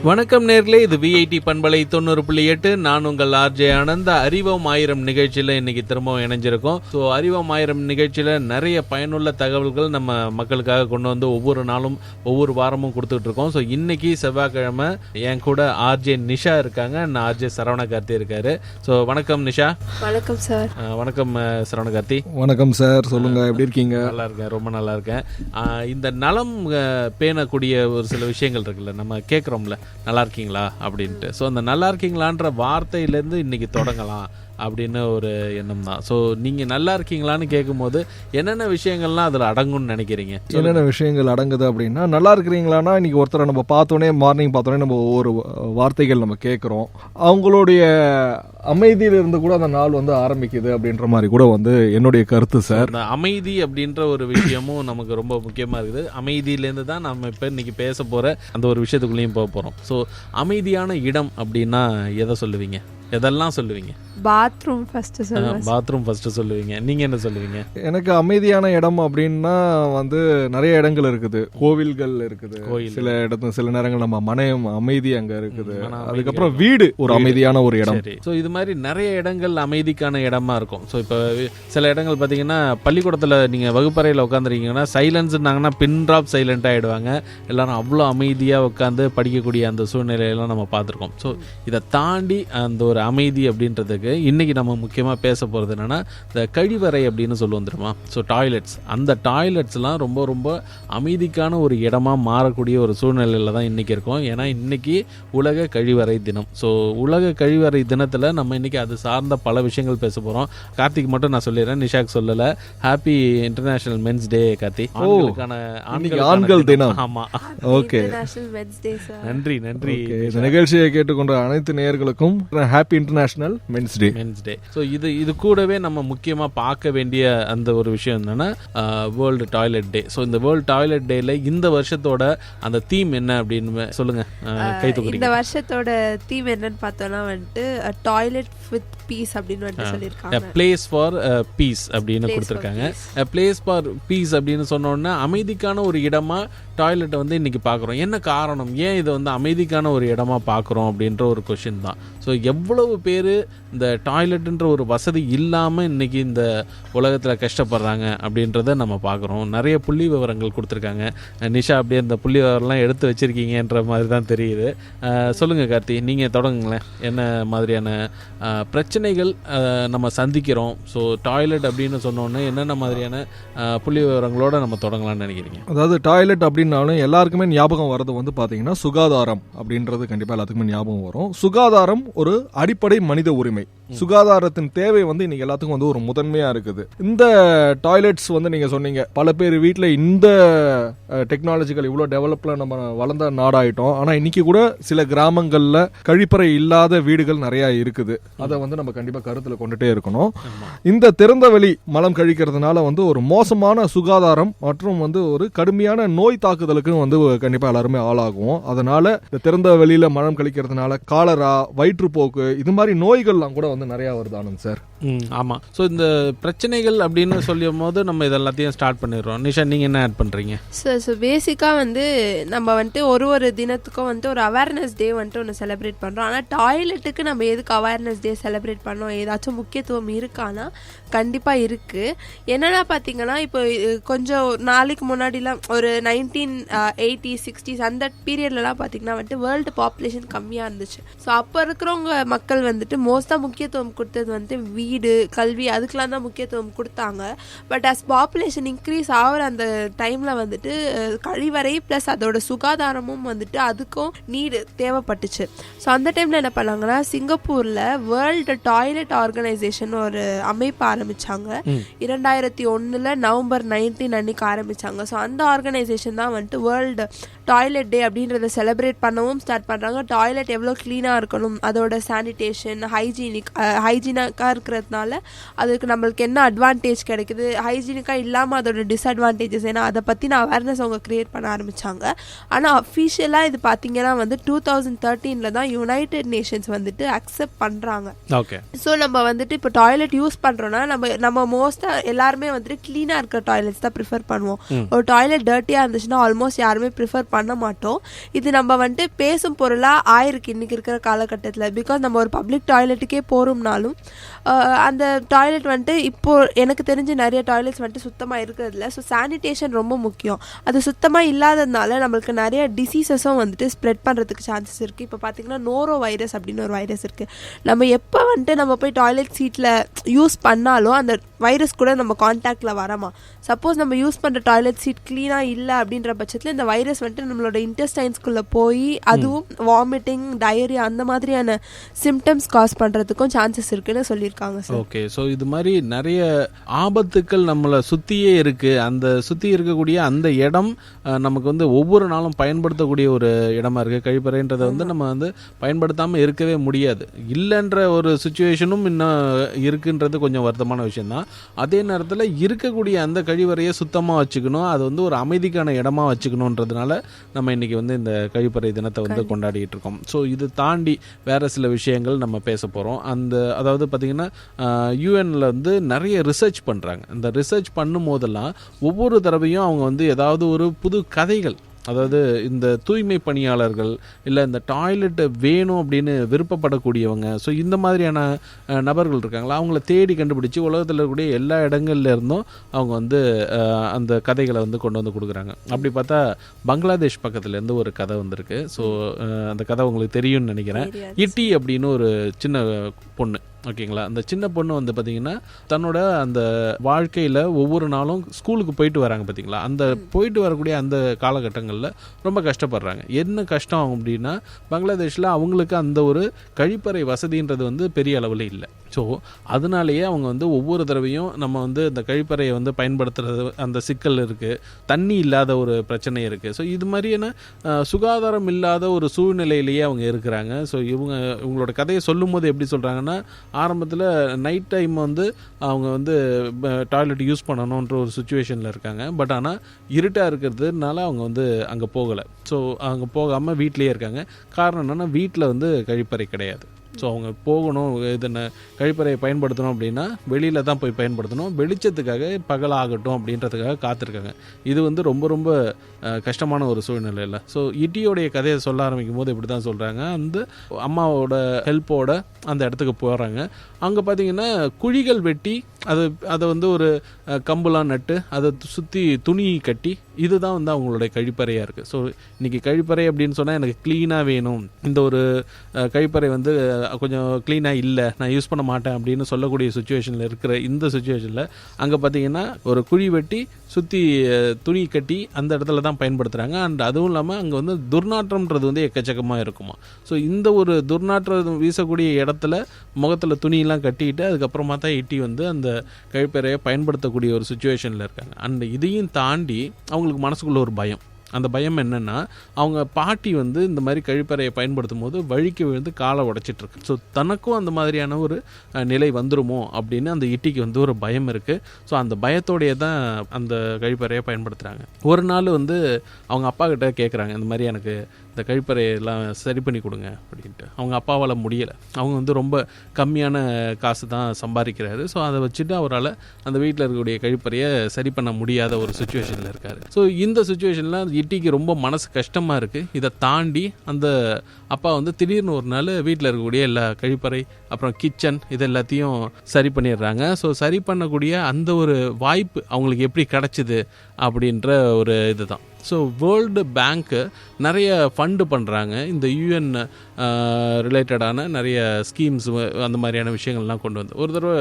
வணக்கம் நேர்களே, இது விஐடி பண்பலை 90.8. நான் உங்கள் ஆர்ஜே ஆனந்த். அறிவோம் ஆயிரம் நிகழ்ச்சியில் இன்னைக்கு திரும்பவும் இணைஞ்சிருக்கோம். ஸோ அறிவோம் ஆயிரம் நிகழ்ச்சியில் நிறைய பயனுள்ள தகவல்கள் நம்ம மக்களுக்காக கொண்டு வந்து ஒவ்வொரு நாளும் ஒவ்வொரு வாரமும் கொடுத்துட்டு இருக்கோம். ஸோ இன்னைக்கு செவ்வாய்க்கிழமை என் கூட ஆர்ஜே நிஷா இருக்காங்க, நான் ஆர்ஜே சரவணகார்த்தி இருக்காரு. ஸோ வணக்கம் நிஷா. வணக்கம் சார். வணக்கம் சரவணகார்த்தி. வணக்கம் சார், சொல்லுங்க, எப்படி இருக்கீங்க? நல்லா இருக்கேன், ரொம்ப நல்லா இருக்கேன். இந்த நலம் பேணக்கூடிய ஒரு சில விஷயங்கள் இருக்குல்ல, நம்ம கேட்குறோம்ல நல்லா இருக்கீங்களா அப்படின்ட்டு. ஸோ அந்த நல்லா இருக்கீங்களான்ற வார்த்தையிலேருந்து இன்னைக்கு தொடங்கலாம் அப்படின்னு ஒரு எண்ணம் தான். ஸோ நீங்கள் நல்லா இருக்கீங்களான்னு கேட்கும்போது என்னென்ன விஷயங்கள்லாம் அதில் அடங்கும்னு நினைக்கிறீங்க? என்னென்ன விஷயங்கள் அடங்குது அப்படின்னா, நல்லா இருக்கிறீங்களான்னா இன்னைக்கு ஒருத்தரை நம்ம பார்த்தோன்னே, மார்னிங் பார்த்தோன்னே நம்ம ஒவ்வொரு வார்த்தைகள் நம்ம கேட்குறோம். அவங்களுடைய அமைதியிலிருந்து கூட அந்த நாள் வந்து ஆரம்பிக்குது அப்படின்ற மாதிரி கூட வந்து என்னுடைய கருத்து சார். அந்த அமைதி அப்படின்ற ஒரு விஷயமும் நமக்கு ரொம்ப முக்கியமாக இருக்குது. அமைதியிலேருந்து தான் நம்ம இப்போ இன்னைக்கு பேச போகிற அந்த ஒரு விஷயத்துக்குள்ளேயும் போக போகிறோம். ஸோ அமைதியான இடம் அப்படின்னா எதை சொல்லுவீங்க? எதெல்லாம் சொல்லுவீங்க? பாத்ரூம் ஃபர்ஸ்ட் சொல்லுவேன். பாத்ரூம் ஃபர்ஸ்ட் சொல்லுவீங்க. நீங்க என்ன சொல்லுவீங்க? எனக்கு அமைதியான இடம் அப்படின்னா வந்து நிறைய இடங்கள் இருக்குது. கோவில்கள் இருக்குது, சில இடத்துல சில நேரங்கள் நம்ம மனம் அமைதி அங்க இருக்குது. அதுக்கப்புறம் வீடு ஒரு அமைதியான ஒரு இடம். ஸோ இது மாதிரி நிறைய இடங்கள் அமைதிக்கான இடமா இருக்கும். ஸோ இப்போ சில இடங்கள் பார்த்தீங்கன்னா, பள்ளிக்கூடத்தில் நீங்கள் வகுப்பறையில் உட்காந்துருக்கீங்கன்னா சைலன்ஸ்னாங்கன்னா பின் ட்ராப் சைலண்ட் ஆகிடுவாங்க. எல்லாரும் அவ்வளோ அமைதியாக உட்காந்து படிக்கக்கூடிய அந்த சூழ்நிலையெல்லாம் நம்ம பார்த்துருக்கோம். ஸோ இதை தாண்டி அந்த ஒரு அமைதி அப்படின்றதுக்கு இன்னைக்கு நம்ம முக்கியமாக பேச போகிறது என்னன்னா, இந்த கழிவறை அப்படின்னு சொல்லுவோம் தெரியுமா? ஸோ டாய்லெட்ஸ், அந்த டாய்லெட்ஸ்லாம் ரொம்ப ரொம்ப அமைதிக்கான ஒரு இடமா மாறக்கூடிய ஒரு சூழ்நிலையில் தான் இன்னைக்கு இருக்கும். ஏன்னா இன்னைக்கு உலக கழிவறை தினம். ஸோ உலக கழிவறை தினத்தில் நம்ம இன்னைக்கு அது சார்ந்த பல விஷயங்கள் பேச போகிறோம். கார்த்திக் மட்டும் நான் சொல்லிடுறேன், நிஷாக் சொல்லலை. Happy international men's day Karthi. ஆண்கள் தினம். ஆமா, ஓகே, நன்றி நன்றி. இந்த நிகழ்ச்சியை கேட்டுக்கொண்ட அனைத்து நேயர்களுக்கும் happy international men's day. So இது கூடவே நம்ம முக்கியமாக பார்க்க வேண்டிய அந்த ஒரு விஷயம் என்னன்னா, வேர்ல்டு டாய்லெட் டே. ஸோ இந்த வேர்ல்டு டாய்லெட் டேல இந்த வருஷத்தோட அந்த தீம் என்ன அப்படின்னு சொல்லுங்க. இந்த வருஷத்தோட தீம் என்னன்னு பார்த்தோம்னா வந்துட்டு டாய்லெட் வித் பீஸ் அப்படின்னு வந்துட்டு சொல்லியிருக்காங்க. பிளேஸ் ஃபார் பீஸ் அப்படின்னு கொடுத்துருக்காங்க. பிளேஸ் ஃபார் பீஸ் அப்படின்னு சொன்னோன்னா அமைதிக்கான ஒரு இடமா டாய்லெட்டை வந்து இன்னைக்கு பார்க்குறோம். என்ன காரணம், ஏன் இதை வந்து அமைதிக்கான ஒரு இடமா பார்க்குறோம் அப்படின்ற ஒரு கொஷின் தான். ஸோ எவ்வளவு பேர் இந்த டாய்லெட்டுன்ற ஒரு வசதி இல்லாமல் இன்னைக்கு இந்த உலகத்தில் கஷ்டப்படுறாங்க அப்படின்றத நம்ம பார்க்குறோம். நிறைய புள்ளி விவரங்கள் கொடுத்துருக்காங்க. நிஷா அப்படியே இந்த புள்ளி விவரம்லாம் எடுத்து வச்சிருக்கீங்கன்ற மாதிரி தான் தெரியுது. சொல்லுங்கள் கார்த்தி, நீங்கள் தொடங்குங்களேன். என்ன மாதிரியான பிரச்சனைகள் நம்ம சந்திக்கிறோம்? ஸோ டாய்லெட் அப்படின்னு சொன்னோன்னே என்னென்ன மாதிரியான புள்ளி விவரங்களோட நம்ம தொடங்கலாம்னு நினைக்கிறீங்க? அதாவது டாய்லெட் அப்படின்னாலும் எல்லாருக்குமே ஞாபகம் வர்றது வந்து பார்த்தீங்கன்னா சுகாதாரம் அப்படின்றது கண்டிப்பாக எல்லாத்துக்குமே ஞாபகம் வரும். சுகாதாரம் ஒரு அடிப்படை மனித உரிமை. சுகாதாரத்தின் தேவை வந்து இன்னைக்கு எல்லாத்துக்கும் வந்து ஒரு முதன்மையா இருக்குது. இந்த டாய்லெட்ஸ் வந்து நீங்க சொன்னீங்க, பல பேர் வீட்டில் இந்த டெக்னாலஜிகள் இவ்வளோ டெவலப்ல நம்ம வளர்ந்த நாடாயிட்டோம். ஆனா இன்னைக்கு கூட சில கிராமங்கள்ல கழிப்பறை இல்லாத வீடுகள் நிறைய இருக்குது. அதை வந்து நம்ம கண்டிப்பா கருத்துல கொண்டுட்டே இருக்கணும். இந்த திறந்த வெளி மலம் கழிக்கிறதுனால வந்து ஒரு மோசமான சுகாதாரம் மற்றும் வந்து ஒரு கடுமையான நோய் தாக்குதலுக்கு வந்து கண்டிப்பா எல்லாருமே ஆளாகும். அதனால இந்த திறந்த வெளியில மலம் கழிக்கிறதுனால காலரா, வயிற்றுப்போக்கு, இது மாதிரி நோய்கள்லாம் கூட வந்து நிறைய வருது ஆனந்த் சார். ஆமாம். ஸோ இந்த பிரச்சனைகள் அப்படின்னு சொல்லும் போது நம்ம இதெல்லாத்தையும் ஸ்டார்ட் பண்ணிடுறோம். நிஷா, நீங்கள் என்ன ஆட் பண்ணுறீங்க? ஸோ பேசிக்காக வந்து நம்ம வந்துட்டு ஒரு தினத்துக்கும் வந்துட்டு ஒரு அவேர்னஸ் டே வந்துட்டு ஒன்று செலிப்ரேட் பண்ணுறோம். ஆனால் டாய்லெட்டுக்கு நம்ம எதுக்கு அவேர்னஸ் டே செலிப்ரேட் பண்ணோம், ஏதாச்சும் முக்கியத்துவம் இருக்கானா? கண்டிப்பாக இருக்குது. என்னென்னா பார்த்தீங்கன்னா, இப்போ கொஞ்சம் நாளைக்கு முன்னாடிலாம் ஒரு 1980s 60s அந்த பீரியட்லலாம் பார்த்தீங்கன்னா வந்துட்டு வேர்ல்டு பாப்புலேஷன் கம்மியாக இருந்துச்சு. ஸோ அப்போ இருக்கிறவங்க மக்கள் வந்துட்டு மோஸ்ட்டாக முக்கியத்துவம் கொடுத்தது வந்துட்டு வீடு, கல்வி, அதுக்கெலாம் தான் முக்கியத்துவம் கொடுத்தாங்க. பட் அஸ் பாப்புலேஷன் இன்க்ரீஸ் ஆகிற அந்த டைமில் வந்துட்டு கழிவறை ப்ளஸ் அதோட சுகாதாரமும் வந்துட்டு அதுக்கும் நீடு தேவைப்பட்டுச்சு. ஸோ அந்த டைமில் என்ன பண்ணாங்கன்னா, சிங்கப்பூரில் வேர்ல்டு டாய்லெட் ஆர்கனைசேஷன் ஒரு அமைப்பு ஆரம்பித்தாங்க. 2001 நவம்பர் 19 அன்னைக்கு ஆரம்பித்தாங்க. ஸோ அந்த ஆர்கனைசேஷன் தான் வந்துட்டு வேர்ல்டு டாய்லெட் டே அப்படின்றத செலிப்ரேட் பண்ணவும் ஸ்டார்ட் பண்ணுறாங்க. டாய்லெட் எவ்வளோ க்ளீனாக இருக்கணும், அதோட சானிடேஷன், ஹைஜீனிக்காக இருக்கிறதுனால அதுக்கு நம்மளுக்கு என்ன அட்வான்டேஜ் கிடைக்குது, ஹைஜீனிக்காக இல்லாமல் அதோட டிஸ்அட்வான்டேஜஸ் ஏன்னா அதை பற்றின அவேர்னஸ் அவங்க க்ரியேட் பண்ண ஆரம்பித்தாங்க. ஆனால் அஃபிஷியலாக இது பார்த்தீங்கன்னா வந்து 2013 தான் யுனைடெட் நேஷன்ஸ் வந்துட்டு அக்செப்ட் பண்ணுறாங்க. ஓகே. ஸோ நம்ம வந்துட்டு இப்போ டாய்லெட் யூஸ் பண்ணுறோன்னா நம்ம மோஸ்ட்டாக எல்லாருமே வந்துட்டு க்ளீனாக இருக்கிற டாய்லெட்ஸ் தான் ப்ரிஃபர் பண்ணுவோம். ஒரு டாய்லெட் டர்ட்டியாக இருந்துச்சுன்னா ஆல்மோஸ்ட் யாருமே ப்ரிஃபர் பண்ண மாட்டோம். இது நம்ம வந்துட்டு பேசும் பொருளாக ஆயிருக்கு இன்றைக்கி இருக்கிற காலகட்டத்தில். பிகாஸ் நம்ம ஒரு பப்ளிக் டாய்லெட்டுக்கே போகிறோம்னாலும் அந்த டாய்லெட் வந்துட்டு இப்போது எனக்கு தெரிஞ்சு நிறைய டாய்லெட்ஸ் வந்துட்டு சுத்தமாக இருக்கிறதில்ல. ஸோ சானிடேஷன் ரொம்ப முக்கியம். அது சுத்தமாக இல்லாததுனால நம்மளுக்கு நிறைய டிசீசஸும் வந்துட்டு ஸ்ப்ரெட் பண்ணுறதுக்கு சான்சஸ் இருக்குது. இப்போ பார்த்திங்கன்னா நோரோ வைரஸ் அப்படின்னு ஒரு வைரஸ் இருக்குது. நம்ம எப்போ வந்துட்டு நம்ம போய் டாய்லெட் சீட்டில் யூஸ் பண்ணாலும் அந்த வைரஸ் கூட நம்ம கான்டாக்டில் வரமா. சப்போஸ் நம்ம யூஸ் பண்ணுற டாய்லெட் சீட் க்ளீனாக இல்லை அப்படின்ற பட்சத்தில் இந்த வைரஸ் வந்துட்டு நம்மளோட இன்டெஸ்டைன்ஸ்குள்ளே போய் அதுவும் வாமிட்டிங், டயரியா அந்த மாதிரியான சிம்டம்ஸ் காஸ் பண்ணுறதுக்கும் சான்சஸ் இருக்குன்னு சொல்லியிருக்காங்க சார். ஓகே, ஸோ இது மாதிரி நிறைய ஆபத்துக்கள் நம்மளை சுற்றியே இருக்குது. அந்த சுற்றி இருக்கக்கூடிய அந்த இடம் நமக்கு வந்து ஒவ்வொரு நாளும் பயன்படுத்தக்கூடிய ஒரு இடமா இருக்குது. கழிப்பறைன்றதை வந்து நம்ம வந்து பயன்படுத்தாமல் இருக்கவே முடியாது. இல்லைன்ற ஒரு சுச்சுவேஷனும் இன்னும் இருக்குன்றது கொஞ்சம் வருத்தமான விஷயம்தான். அதே நேரத்தில் இருக்கக்கூடிய அந்த கழிவறையை சுத்தமாக வச்சுக்கணும், அது வந்து ஒரு அமைதிக்கான இடமா வச்சுக்கணுன்றதுனால நம்ம இன்றைக்கி வந்து இந்த கழிப்பறை தினத்தை வந்து கொண்டாடிட்டு இருக்கோம். ஸோ இது தாண்டி வேறு சில விஷயங்கள் நம்ம பேச போகிறோம். அதாவது பார்த்திங்கன்னா யூஎனில் வந்து நிறைய ரிசர்ச் பண்ணுறாங்க. இந்த ரிசர்ச் பண்ணும் போதெல்லாம் ஒவ்வொரு தடவையும் அவங்க வந்து ஏதாவது ஒரு புது கதைகள், அதாவது இந்த தூய்மை பணியாளர்கள் இல்லை இந்த டாய்லெட்டு வேணும் அப்படின்னு விருப்பப்படக்கூடியவங்க, ஸோ இந்த மாதிரியான நபர்கள் இருக்காங்களா, அவங்கள தேடி கண்டுபிடிச்சி உலகத்தில் இருக்கக்கூடிய எல்லா இடங்கள்ல இருந்தும் அவங்க வந்து அந்த கதைகளை வந்து கொண்டு வந்து கொடுக்குறாங்க. அப்படி பார்த்தா பங்களாதேஷ் பக்கத்துலேருந்து ஒரு கதை வந்திருக்கு. ஸோ அந்த கதை உங்களுக்கு தெரியும்னு நினைக்கிறேன். இட்டி அப்படின்னு ஒரு சின்ன பொண்ணு, ஓகேங்களா. அந்த சின்ன பொண்ணு வந்து பார்த்திங்கன்னா தன்னோட அந்த வாழ்க்கையில் ஒவ்வொரு நாளும் ஸ்கூலுக்கு போயிட்டு வராங்க பார்த்திங்களா. அந்த போயிட்டு வரக்கூடிய அந்த காலகட்டங்களில் ரொம்ப கஷ்டப்படுறாங்க. என்ன கஷ்டம் அப்படின்னா பங்களாதேஷில் அவங்களுக்கு அந்த ஒரு கழிப்பறை வசதின்றது வந்து பெரிய அளவில் இல்லை. ஸோ அதனாலேயே அவங்க வந்து ஒவ்வொரு தடவையும் நம்ம வந்து இந்த கழிப்பறையை வந்து பயன்படுத்துறது அந்த சிக்கல் இருக்குது, தண்ணி இல்லாத ஒரு பிரச்சனை இருக்குது. ஸோ இது மாதிரியான சுகாதாரம் இல்லாத ஒரு சூழ்நிலையிலேயே அவங்க இருக்கிறாங்க. ஸோ இவங்களோட கதையை சொல்லும் போது எப்படி சொல்கிறாங்கன்னா, ஆரம்பத்தில் நைட் டைம் வந்து அவங்க வந்து டாய்லெட் யூஸ் பண்ணணுன்ற ஒரு சுச்சுவேஷனில் இருக்காங்க. பட் ஆனால் இருட்டாக இருக்கிறதுனால அவங்க வந்து அங்கே போகலை. ஸோ அங்கே போகாமல் வீட்டிலேயே இருக்காங்க. காரணம் என்னென்னா வீட்டில் வந்து கழிப்பறை கிடையாது. ஸோ அவங்க போகணும், இதனை கழிப்பறையை பயன்படுத்தணும் அப்படின்னா வெளியில் தான் போய் பயன்படுத்தணும், வெளிச்சத்துக்காக பகலாகட்டும் அப்படின்றதுக்காக காத்திருக்காங்க. இது வந்து ரொம்ப ரொம்ப கஷ்டமான ஒரு சூழ்நிலை இல்லை. ஸோ இட்டியோடைய கதையை சொல்ல ஆரம்பிக்கும் போது இப்படி தான் சொல்கிறாங்க. அந்த அம்மாவோட ஹெல்ப்போட அந்த இடத்துக்கு போகிறாங்க. அங்கே பார்த்திங்கன்னா குழிகள் வெட்டி அதை வந்து ஒரு கம்புலாம் நட்டு அதை சுற்றி துணி கட்டி இதுதான் வந்து அவங்களுடைய கழிப்பறையாக இருக்குது. ஸோ இன்றைக்கி கழிப்பறை அப்படின்னு சொன்னால் எனக்கு க்ளீனாக வேணும், இந்த ஒரு கழிப்பறை வந்து கொஞ்சம் க்ளீனாக இல்லை, நான் யூஸ் பண்ண மாட்டேன் அப்படின்னு சொல்லக்கூடிய சுச்சுவேஷனில் இருக்கிற இந்த சுச்சுவேஷனில் அங்கே பார்த்திங்கன்னா ஒரு குழி வெட்டி சுற்றி துணி கட்டி அந்த இடத்துல தான் பயன்படுத்துகிறாங்க. அண்ட் அதுவும் இல்லாமல் அங்கே வந்து துர்நாற்றம்ன்றது வந்து எக்கச்சக்கமாக இருக்குமா. ஸோ இந்த ஒரு துர்நாற்றம் வீசக்கூடிய இடத்துல முகத்தில் துணியெல்லாம் கட்டிட்டு அதுக்கப்புறமா தான் இட்டி வந்து அந்த கழிப்பறையை பயன்படுத்தக்கூடிய ஒரு சுச்சுவேஷனில் இருக்காங்க. அண்ட் இதையும் தாண்டி அவங்களுக்கு மனசுக்குள்ள ஒரு பயம். அந்த பயம் என்னென்னா, அவங்க பாட்டி வந்து இந்த மாதிரி கழிப்பறையை பயன்படுத்தும் போது வழிக்கு விழுந்து காலை உடைச்சிட்ருக்கு. ஸோ தனக்கும் அந்த மாதிரியான ஒரு நிலை வந்துருமோ அப்படின்னு அந்த இட்டிக்கு வந்து ஒரு பயம் இருக்குது. ஸோ அந்த பயத்தோடைய தான் அந்த கழிப்பறையை பயன்படுத்துகிறாங்க. ஒரு நாள் வந்து அவங்க அப்பா கிட்ட கேட்குறாங்க, இந்த மாதிரி எனக்கு இந்த கழிப்பறையெல்லாம் சரி பண்ணி கொடுங்க அப்படின்ட்டு. அவங்க அப்பாவால் முடியலை. அவங்க வந்து ரொம்ப கம்மியான காசு தான் சம்பாதிக்கிறாரு. ஸோ அதை வச்சுட்டு அவரால் அந்த வீட்டில் இருக்கக்கூடிய கழிப்பறையை சரி பண்ண முடியாத ஒரு சுச்சுவேஷனில் இருக்கார். ஸோ இந்த சுச்சுவேஷனில் இட்டிக்கு ரொம்ப மனசு கஷ்டமாக இருக்குது. இதை தாண்டி அந்த அப்பா வந்து திடீர்னு ஒரு நாள் வீட்டில் இருக்கக்கூடிய எல்லா கழிப்பறை அப்புறம் கிச்சன் இது எல்லாத்தையும் சரி பண்ணிடுறாங்க. ஸோ சரி பண்ணக்கூடிய அந்த ஒரு வாய்ப்பு அவங்களுக்கு எப்படி கிடச்சிது அப்படின்ற ஒரு இது தான். ஸோ வேர்ல்டு பேங்க்கு நிறைய ஃபண்டு பண்ணுறாங்க. இந்த யூஎன் ரிலேட்டடான நிறைய ஸ்கீம்ஸ் அந்த மாதிரியான விஷயங்கள்லாம் கொண்டு வந்து ஒரு தடவை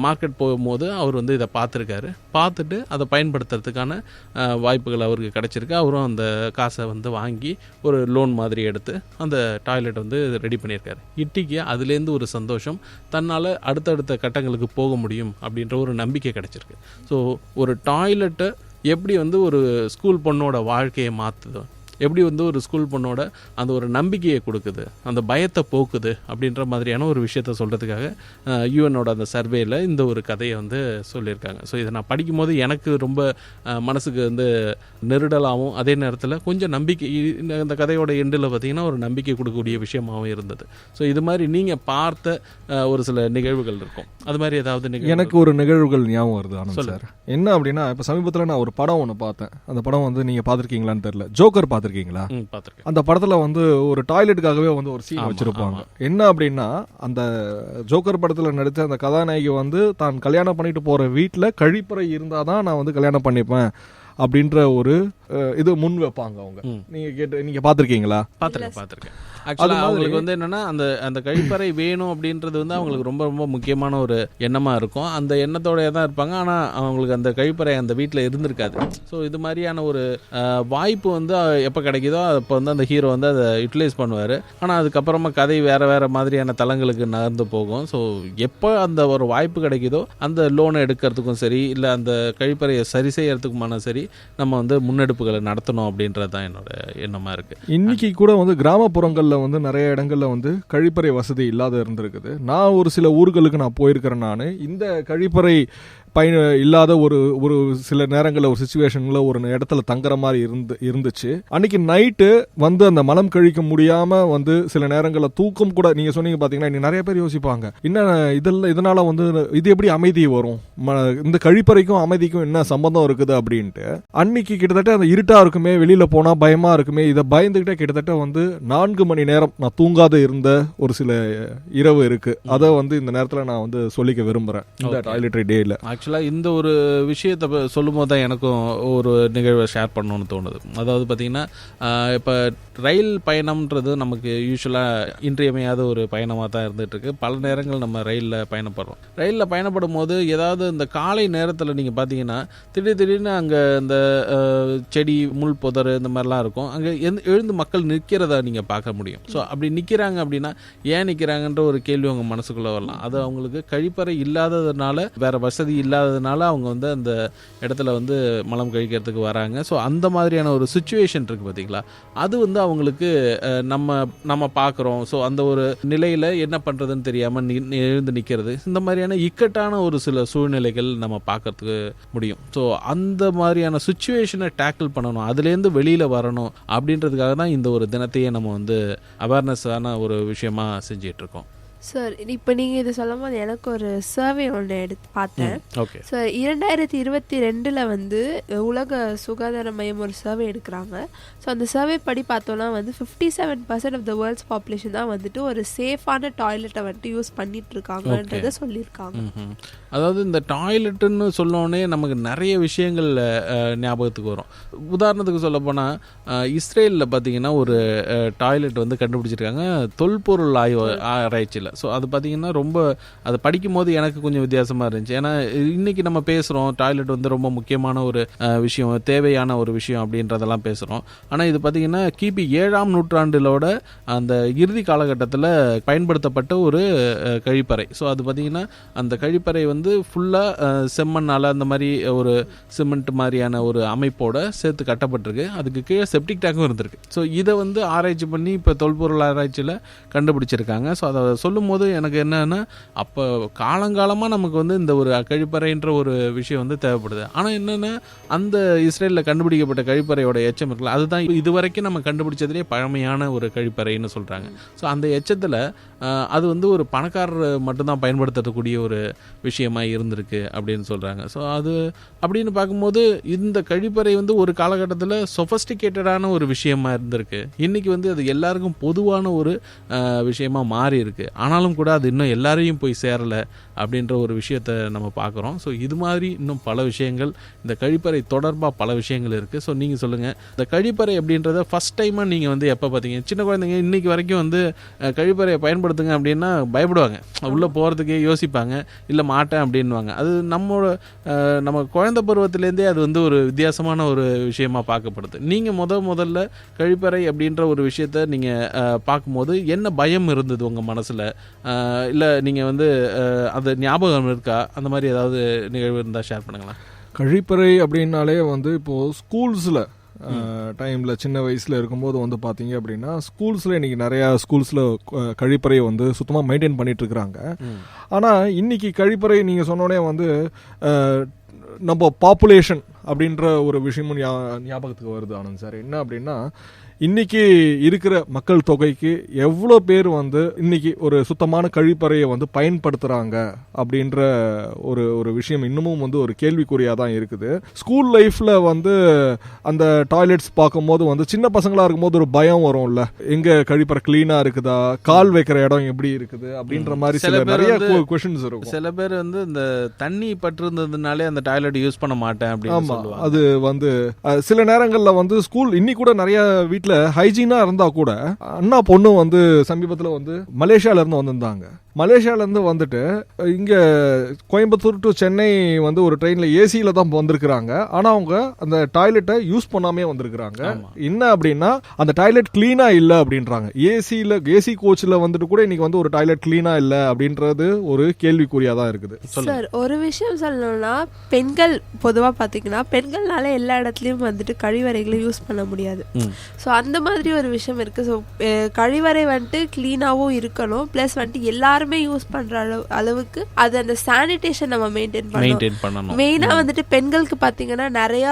மார்க்கெட் போகும்போது அவர் வந்து இதை பார்த்துட்டு அதை பயன்படுத்துறதுக்கான வாய்ப்புகள் அவருக்கு கிடச்சிருக்கு. அவரும் அந்த காசை வந்து வாங்கி ஒரு லோன் மாதிரி எடுத்து அந்த டாய்லெட் வந்து ரெடி பண்ணியிருக்காரு. இட்டிக்கு அதுலேருந்து ஒரு சந்தோஷம், தன்னால் அடுத்தடுத்த கட்டங்களுக்கு போக முடியும் அப்படின்ற ஒரு நம்பிக்கை கிடச்சிருக்கு. ஸோ ஒரு டாய்லெட்டை எப்படி வந்து ஒரு ஸ்கூல் பொண்ணோட வாழ்க்கையை மாற்றுது, எப்படி வந்து ஒரு ஸ்கூல் பொண்ணோட அந்த ஒரு நம்பிக்கையை கொடுக்குது, அந்த பயத்தை போக்குது அப்படின்ற மாதிரியான ஒரு விஷயத்த சொல்கிறதுக்காக யூஎனோட அந்த சர்வேயில் இந்த ஒரு கதையை வந்து சொல்லியிருக்காங்க. ஸோ இதை நான் படிக்கும்போது எனக்கு ரொம்ப மனசுக்கு வந்து நெருடலாகவும் அதே நேரத்தில் கொஞ்சம் நம்பிக்கை, இந்த கதையோட எண்டில் பார்த்திங்கன்னா ஒரு நம்பிக்கை கொடுக்கக்கூடிய விஷயமாகவும் இருந்தது. ஸோ இது மாதிரி நீங்கள் பார்த்த ஒரு சில நிகழ்வுகள் இருக்கும், அது மாதிரி ஏதாவது நிகழ்வு? எனக்கு ஒரு நிகழ்வுகள் ஞாபகம் வருது ஆனந்த் சார். என்ன அப்படின்னா, இப்போ சமீபத்தில் நான் ஒரு படம் ஒன்று பார்த்தேன். அந்த படம் வந்து நீங்கள் பார்த்துருக்கீங்களான்னு தெரியல, ஜோக்கர் பார்த்து பார்த்திருக்கீங்களா? பார்த்திருக்கேன். அந்த படத்துல வந்து ஒரு டாய்லெட்டுக்காகவே வந்து ஒரு சீன் வச்சிருப்பாங்க. என்ன அப்படின்னா, அந்த ஜோக்கர் படத்துல நடிச்ச அந்த கதாநாயகி வந்து தான் கல்யாணம் பண்ணிட்டு போற வீட்டுல கழிப்பறை இருந்தாதான் நான் வந்து கல்யாணம் பண்ணிப்பேன் அப்படின்ற ஒரு இது முன் வைப்பாங்க அவங்க. நீங்க பாத்திருக்கீங்களா? பார்த்திருக்கேன். ஆக்சுவலாக அவங்களுக்கு வந்து என்னன்னா அந்த கழிப்பறை வேணும் அப்படின்றது வந்து அவங்களுக்கு ரொம்ப ரொம்ப முக்கியமான ஒரு எண்ணமா இருக்கும். அந்த எண்ணத்தோடய தான் இருப்பாங்க. ஆனால் அவங்களுக்கு அந்த கழிப்பறை அந்த வீட்டில் இருந்திருக்காது. ஸோ இது மாதிரியான ஒரு வாய்ப்பு வந்து எப்போ கிடைக்குதோ அப்போ வந்து அந்த ஹீரோ வந்து அதை யூட்டிலைஸ் பண்ணுவார். ஆனால் அதுக்கப்புறமா கதை வேறு மாதிரியான தளங்களுக்கு நகர்ந்து போகும். ஸோ எப்போ அந்த ஒரு வாய்ப்பு கிடைக்குதோ அந்த லோனை எடுக்கிறதுக்கும் சரி, இல்லை அந்த கழிப்பறையை சரி செய்யறதுக்குமான சரி, நம்ம வந்து முன்னெடுப்புகளை நடத்தணும் அப்படின்றது தான் என்னோட எண்ணமாக இருக்குது. இன்னைக்கு கூட வந்து கிராமப்புறங்களில் வந்து நிறைய இடங்கள்ல வந்து கழிப்பறை வசதி இல்லாத இருந்திருக்குது. நான் ஒரு சில ஊர்களுக்கு நான் போயிருக்கிறேன். நான் இந்த கழிப்பறை இல்லாத ஒரு சில நேரங்களில் ஒரு சிச்சுவேஷன்ல ஒரு இடத்துல தங்குற மாதிரி இருந்துச்சு. அன்னைக்கு நைட்டு வந்து அந்த மலம் கழிக்க முடியாம வந்து சில நேரங்களில் தூக்கம் கூட, நீங்க சொன்னீங்க பாத்தீங்கன்னா, நிறைய பேர் யோசிப்பாங்க, என்ன இதனால வந்து இது எப்படி அமைதி வரும், இந்த கழிப்பறைக்கும் அமைதிக்கும் என்ன சம்பந்தம் இருக்குது அப்படின்ட்டு. அன்னைக்கு கிட்டத்தட்ட அந்த இருட்டா இருக்குமே, வெளியில போனா பயமா இருக்குமே, இதை பயந்துகிட்டே கிட்டத்தட்ட வந்து 4 மணி நேரம் நான் தூங்காத இருந்த ஒரு சில இரவு இருக்கு. அதை வந்து இந்த நேரத்தில் நான் வந்து சொல்லிக்க விரும்புறேன் இந்த டாய்லெட்டரி டேல. ஆக்சுவலாக இந்த ஒரு விஷயத்தை சொல்லும் போது தான் எனக்கும் ஒரு நிகழ்வை ஷேர் பண்ணணும்னு தோணுது. அதாவது பார்த்திங்கன்னா, இப்போ ரயில் பயணம்ன்றது நமக்கு யூஸ்வலாக இன்றியமையாத ஒரு பயணமாக தான் இருந்துகிட்ருக்கு. பல நேரங்கள் நம்ம ரயிலில் பயணப்படுறோம். ரயிலில் பயணப்படும் போது ஏதாவது இந்த காலை நேரத்தில் நீங்கள் பார்த்தீங்கன்னா திடீர்னு அங்கே இந்த செடி முள் புதர் இந்த மாதிரிலாம் இருக்கும். அங்கே எழுந்து மக்கள் நிற்கிறத நீங்கள் பார்க்க முடியும். ஸோ அப்படி நிற்கிறாங்க அப்படின்னா ஏன் நிற்கிறாங்கன்ற ஒரு கேள்வி அவங்க மனசுக்குள்ளே வரலாம். அது அவங்களுக்கு கழிப்பறை இல்லாததுனால, வேறு வசதி இல்லாததுனால அவங்க வந்து அந்த இடத்துல வந்து மலம் கழிக்கிறதுக்கு வராங்க. ஸோ அந்த மாதிரியான ஒரு சுச்சுவேஷன் இருக்குது பார்த்தீங்களா, அது வந்து அவங்களுக்கு நம்ம பார்க்குறோம். ஸோ அந்த ஒரு நிலையில் என்ன பண்ணுறதுன்னு தெரியாமல் எழுந்து நிற்கிறது, இந்த மாதிரியான இக்கட்டான ஒரு சில சூழ்நிலைகள் நம்ம பார்க்கறதுக்கு முடியும். ஸோ அந்த மாதிரியான சுச்சுவேஷனை டேக்கிள் பண்ணணும், அதுலேருந்து வெளியில் வரணும் அப்படின்றதுக்காக தான் இந்த ஒரு தினத்தையே நம்ம வந்து அவேர்னஸான ஒரு விஷயமா செஞ்சிட்ருக்கோம். சார், இப்போ நீங்கள் இது சொல்லும் போது எனக்கு ஒரு சர்வே ஒன்று எடுத்து பார்த்தேன். ஓகே சார், 2022 வந்து உலக சுகாதார மையம் ஒரு சர்வே எடுக்கிறாங்க. ஸோ அந்த சர்வே படி பார்த்தோன்னா வந்து 57% ஆஃப் த வேர்ல்ட்ஸ் பாப்புலேஷன் தான் வந்துட்டு ஒரு சேஃபான டாய்லெட்டை வந்துட்டு யூஸ் பண்ணிட்டு இருக்காங்கன்றதை சொல்லியிருக்காங்க. அதாவது இந்த டாய்லெட்டுன்னு சொன்னோடனே நமக்கு நிறைய விஷயங்கள் ஞாபகத்துக்கு வரும். உதாரணத்துக்கு சொல்ல போனால், இஸ்ரேலில் பார்த்தீங்கன்னா ஒரு டாய்லெட் வந்து கண்டுபிடிச்சிருக்காங்க தொல்பொருள் ஆராய்ச்சியில். ஸோ அது பார்த்தீங்கன்னா ரொம்ப, அதை படிக்கும் போது எனக்கு கொஞ்சம் வித்தியாசமாக இருந்துச்சு. ஏன்னா இன்னைக்கு நம்ம பேசுகிறோம் டாய்லெட் வந்து ரொம்ப முக்கியமான ஒரு விஷயம், தேவையான ஒரு விஷயம் அப்படின்றதெல்லாம் பேசுகிறோம். ஆனால் இது பார்த்தீங்கன்னா கிபி 7ஆம் நூற்றாண்டிலோட அந்த இறுதி காலகட்டத்தில் பயன்படுத்தப்பட்ட ஒரு கழிப்பறை. ஸோ அது பார்த்தீங்கன்னா அந்த கழிப்பறை வந்து ஃபுல்லாக செம்மண்ணால் அந்த மாதிரி ஒரு சிமெண்ட் மாதிரியான ஒரு அமைப்போட சேர்த்து கட்டப்பட்டிருக்கு. அதுக்கு கீழே செப்டிக் டேங்கும் இருந்திருக்கு. ஸோ இதை வந்து ஆராய்ச்சி பண்ணி இப்போ தொல்பொருள் ஆராய்ச்சியில் கண்டுபிடிச்சிருக்காங்க. ஸோ அதை சொல்லும் போது எனக்கு என்னன்னா, அப்போ காலங்காலமாக நமக்கு வந்து இந்த ஒரு கழிப்பறைன்ற ஒரு விஷயம் வந்து தேவைப்படுது. ஆனால் என்னென்னா, அந்த இஸ்ரேலில் கண்டுபிடிக்கப்பட்ட கழிப்பறையோட எச்சம் இருக்குல்ல, அதுதான் இது வரைக்கும் நம்ம கண்டுபிடிச்சதுலேயே பழமையான ஒரு கழிப்பறைன்னு சொல்கிறாங்க. ஸோ அந்த எச்சத்தில் அது வந்து ஒரு பணக்காரர் மட்டும்தான் பயன்படுத்தக்கூடிய ஒரு விஷயமாக இருந்திருக்கு அப்படின்னு சொல்கிறாங்க. ஸோ அது அப்படின்னு பார்க்கும்போது இந்த கழிப்பறை வந்து ஒரு காலகட்டத்தில் சொஃபஸ்டிகேட்டடான ஒரு விஷயமா இருந்திருக்கு. இன்றைக்கி வந்து அது எல்லாருக்கும் பொதுவான ஒரு விஷயமா மாறி இருக்கு. ஆனாலும் கூட அது இன்னும் எல்லாரையும் போய் சேரலை அப்படின்ற ஒரு விஷயத்தை நம்ம பார்க்குறோம். ஸோ இது மாதிரி இன்னும் பல விஷயங்கள், இந்த கழிப்பறை தொடர்பாக பல விஷயங்கள் இருக்குது. ஸோ நீங்கள் சொல்லுங்கள், இந்த கழிப்பறை அப்படின்றத ஃபஸ்ட் டைமாக நீங்கள் வந்து எப்போ பார்த்தீங்க? சின்ன குழந்தைங்க இன்றைக்கி வரைக்கும் வந்து கழிப்பறையை பயன்படுத்துங்க அப்படின்னா பயப்படுவாங்க, உள்ளே போகிறதுக்கே யோசிப்பாங்க, இல்லை மாட்டேன் அப்படின்வாங்க. அது நம்ம குழந்தை பருவத்திலேருந்தே அது வந்து ஒரு வித்தியாசமான ஒரு விஷயமா பார்க்கப்படுது. நீங்கள் முதல்ல கழிப்பறை அப்படின்ற ஒரு விஷயத்த நீங்கள் பார்க்கும்போது என்ன பயம் இருந்தது உங்கள் மனசில்? இல்லை நீங்கள் வந்து அது ஞாபகம் இருக்கா? அந்த மாதிரி ஏதாவது நிகழ்வு இருந்தால் ஷேர் பண்ணுங்களேன். கழிப்பறை அப்படின்னாலே வந்து இப்போது ஸ்கூல்ஸில் டைமில் சின்ன வயசில் இருக்கும்போது வந்து பார்த்தீங்க அப்படின்னா, ஸ்கூல்ஸில் இன்றைக்கி நிறையா ஸ்கூல்ஸில் கழிப்பறையை வந்து சுத்தமாக மெயின்டைன் பண்ணிகிட்ருக்குறாங்க. ஆனால் இன்றைக்கி கழிப்பறை நீங்கள் சொன்னோடனே வந்து நம்ம பாப்புலேஷன் அப்படின்ற ஒரு விஷயமும் ஞாபகத்துக்கு வருது ஆனந்த் சார். என்ன அப்படின்னா, இன்னைக்கு இருக்கிற மக்கள் தொகைக்கு எவ்வளோ பேர் வந்து இன்னைக்கு ஒரு சுத்தமான கழிப்பறையை வந்து பயன்படுத்துறாங்க அப்படின்ற ஒரு ஒரு விஷயம் இன்னமும் வந்து ஒரு கேள்விக்குறியா தான் இருக்குது. ஸ்கூல் லைஃப்ல வந்து அந்த டாய்லெட்ஸ் பார்க்கும்போது வந்து சின்ன பசங்களா இருக்கும்போது ஒரு பயம் வரும்ல, எங்க கழிப்பறை கிளீனா இருக்குதா, கால் வைக்கிற இடம் எப்படி இருக்குது அப்படின்ற மாதிரி சில நிறைய क्वेश्चंस இருக்கும். சில பேர் வந்து இந்த தண்ணி பற்றிருந்ததுனாலே அந்த டாய்லெட் யூஸ் பண்ண மாட்டேன் அப்படின்னு சொல்லுவாங்க. அது வந்து சில நேரங்கள்ல வந்து ஸ்கூல் இன்னி கூட நிறைய வீட்ல ஹைஜீனா இருந்தா கூட அண்ணா பொண்ணு வந்து சமீபத்துல வந்து மலேசியால இருந்து வந்திருந்தாங்க. மலேசியால இருந்து வந்துட்டு இங்க கோயம்புத்தூர் டு சென்னை வந்து ஒரு ட்ரெயின்ல ஏசியில தான் வந்திருக்கிறாங்க. ஆனா அவங்க அந்த டாய்லெட்டை யூஸ் பண்ணாமே வந்திருக்கிறாங்க. என்ன அப்படின்னா அந்த டாய்லெட் கிளீனா இல்ல அப்படின்றாங்க. ஏசி கோச்ல வந்துட்டு கூட இன்னைக்கு வந்து ஒரு டாய்லெட் கிளீனா இல்ல அப்படின்றது ஒரு கேள்விக்குறியா தான் இருக்குது. சார் ஒரு விஷயம் சொல்லணும்னா, பெண்கள் பொதுவா பாத்தீங்கன்னா பெண்கள்னால எல்லா இடத்துலயும் வந்துட்டு கழிவறைகளை யூஸ் பண்ண முடியாது. ஸோ அந்த மாதிரி ஒரு விஷயம் இருக்கு. ஸோ கழிவறை வந்துட்டு கிளீனாவும் இருக்கணும், பிளஸ் வந்துட்டு எல்லாருமே யூஸ் பண்ற அளவுக்கு அது அந்த சானிடேஷன் நம்ம மெயின்டைன் பண்ணணும். மெயினா வந்துட்டு பெண்களுக்கு பாத்தீங்கன்னா நிறைய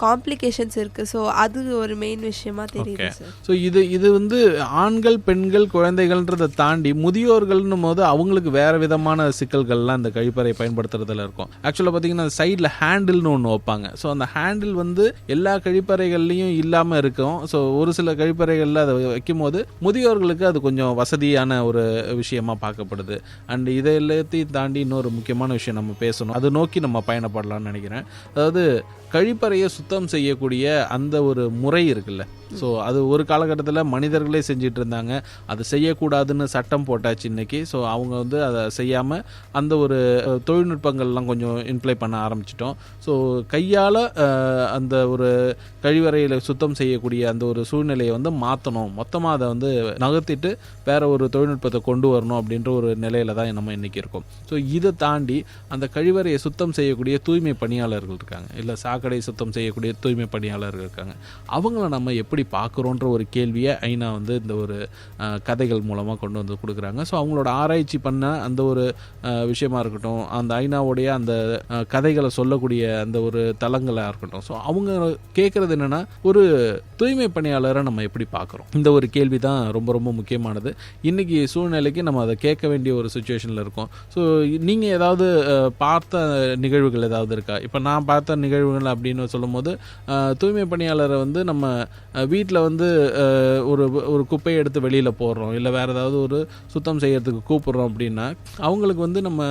காம்ப்ளிகேஷன்ஸ் இருக்கு. ஸோ அது ஒரு மெயின் விஷயமா தெரியுது சார். ஸோ இது வந்து ஆண்கள் பெண்கள் குழந்தைகள்ன்றதை தாண்டி முதியோர்கள்னும் போது அவங்களுக்கு வேற விதமான சிக்கல்கள்லாம் இந்த கழிப்பறை பயன்படுத்துறதுல இருக்கும். ஆக்சுவலாக பார்த்தீங்கன்னா சைடில் ஹேண்டில்னு ஒன்று வைப்பாங்க. ஸோ அந்த ஹேண்டில் வந்து எல்லா கழிப்பறைகள்லையும் இல்லாமல் இருக்கும். ஸோ ஒரு சில கழிப்பறைகளில் அதை வைக்கும் போது முதியோர்களுக்கு அது கொஞ்சம் வசதியான ஒரு விஷயமா பார்க்கப்படுது. அண்ட் இதை எல்லாத்தையும் தாண்டி இன்னொரு முக்கியமான விஷயம் நம்ம பேசணும், அதை நோக்கி நம்ம பயணப்படலாம்னு நினைக்கிறேன். அதாவது கழிப்பறையை சுத்தம் செய்யக்கூடிய அந்த ஒரு முறை இருக்குல்ல, ஸோ அது ஒரு காலகட்டத்தில் மனிதர்களே செஞ்சிட்டு இருந்தாங்க. அது செய்யக்கூடாதுன்னு சட்டம் போட்டாச்சு இன்னைக்கு. ஸோ அவங்க வந்து அதை செய்யாமல் அந்த ஒரு தொழில்நுட்பங்கள்லாம் கொஞ்சம் இம்ப்ளை பண்ண ஆரம்பிச்சிட்டோம். ஸோ கையால் அந்த ஒரு கழிவறையில் சுத்தம் செய்யக்கூடிய அந்த ஒரு சூழ்நிலையை வந்து மாற்றணும், மொத்தமாக அதை வந்து நகர்த்திட்டு வேற ஒரு தொழில்நுட்பத்தை கொண்டு வரணும் அப்படின்ற ஒரு நிலையில தான் நம்ம இன்னைக்கு இருக்கோம். ஸோ இதை தாண்டி அந்த கழிவறையை சுத்தம் செய்யக்கூடிய தூய்மை பணியாளர்கள் இருக்காங்க, இல்லை சாக்கடை சுத்தம் செய்யக்கூடிய தூய்மை பணியாளர்கள் இருக்காங்க. அவங்கள நம்ம எப்படி பார்க்குறோன்ற ஒரு கேள்வியை ஐநா வந்து இந்த ஒரு கதைகள் மூலமாக கொண்டு வந்து கொடுக்குறாங்க. ஸோ அவங்களோட ஆராய்ச்சி பண்ண அந்த ஒரு விஷயமா இருக்கட்டும், அந்த ஐநாவுடைய அந்த கதைகளை சொல்லக்கூடிய அந்த ஒரு தளங்களாக இருக்கட்டும், ஸோ அவங்க கேட்குறது என்னென்னா ஒரு தூய்மை பணியாளரை நம்ம எப்படி பார்க்குறோம், இந்த ஒரு கேள்வி தான் ரொம்ப ரொம்ப முக்கியமானது. இன்றைக்கி சூழ்நிலைக்கு நம்ம அதை கேட்க வேண்டிய ஒரு சுச்சுவேஷனில் இருக்கோம். ஸோ நீங்கள் ஏதாவது பார்த்த நிகழ்வுகள் ஏதாவது இருக்கா? இப்போ நான் பார்த்த நிகழ்வுகள் அப்படின்னு சொல்லும் போது தூய்மை பணியாளரை வந்து நம்ம வீட்டில் வந்து ஒரு குப்பையை எடுத்து வெளியில் போடுறோம், இல்லை வேறு ஏதாவது ஒரு சுத்தம் செய்யறதுக்கு கூப்பிட்றோம் அப்படின்னா அவங்களுக்கு வந்து நம்ம